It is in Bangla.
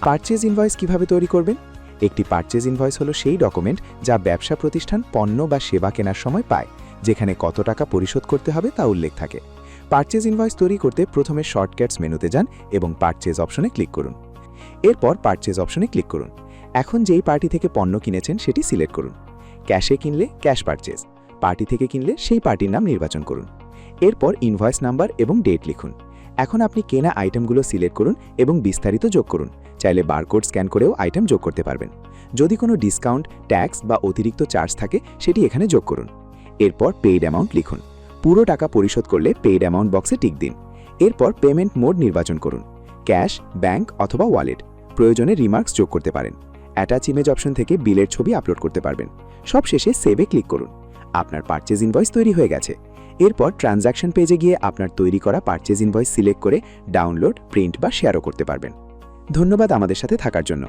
পারচেজ ইনভয়েস কিভাবে তৈরি করবেন? একটি পারচেজ ইনভয়েস হলো সেই ডকুমেন্ট যা ব্যবসা প্রতিষ্ঠান পণ্য বা সেবা কেনার সময় পায়, যেখানে কত টাকা পরিশোধ করতে হবে তা উল্লেখ থাকে। পারচেজ ইনভয়েস তৈরি করতে প্রথমে শর্টকাটস মেনুতে যান এবং পারচেজ অপশনে ক্লিক করুন। এরপর পারচেজ অপশনে ক্লিক করুন। এখন যেই পার্টি থেকে পণ্য কিনেছেন সেটি সিলেক্ট করুন। ক্যাশে কিনলে ক্যাশ পারচেজ, পার্টি থেকে কিনলে সেই পার্টির নাম নির্বাচন করুন। এরপর ইনভয়েস নাম্বার এবং ডেট লিখুন। এখন আপনি কেনা আইটেমগুলো সিলেক্ট করুন এবং বিস্তারিত যোগ করুন। চাইলে বারকোড স্ক্যান করেও আইটেম যোগ করতে পারবেন। যদি কোনো ডিসকাউন্ট, ট্যাক্স বা অতিরিক্ত চার্জ থাকে সেটি এখানে যোগ করুন। এরপর পেইড অ্যামাউন্ট লিখুন। পুরো টাকা পরিশোধ করলে পেইড অ্যামাউন্ট বক্সে টিক দিন। এরপর পেমেন্ট মোড নির্বাচন করুন, ক্যাশ, ব্যাংক অথবা ওয়ালেট। প্রয়োজনে রিমার্কস যোগ করতে পারেন। অ্যাটাচ ইমেজ অপশন থেকে বিলের ছবি আপলোড করতে পারবেন। সবশেষে সেভে ক্লিক করুন। আপনার পারচেজ ইনভয়েস তৈরি হয়ে গেছে। এরপর ট্রানজ্যাকশন পেজে গিয়ে আপনার তৈরি করা পারচেজ ইনভয়েস সিলেক্ট করে ডাউনলোড, প্রিন্ট বা শেয়ারও করতে পারবেন। ধন্যবাদ আমাদের সাথে থাকার জন্য।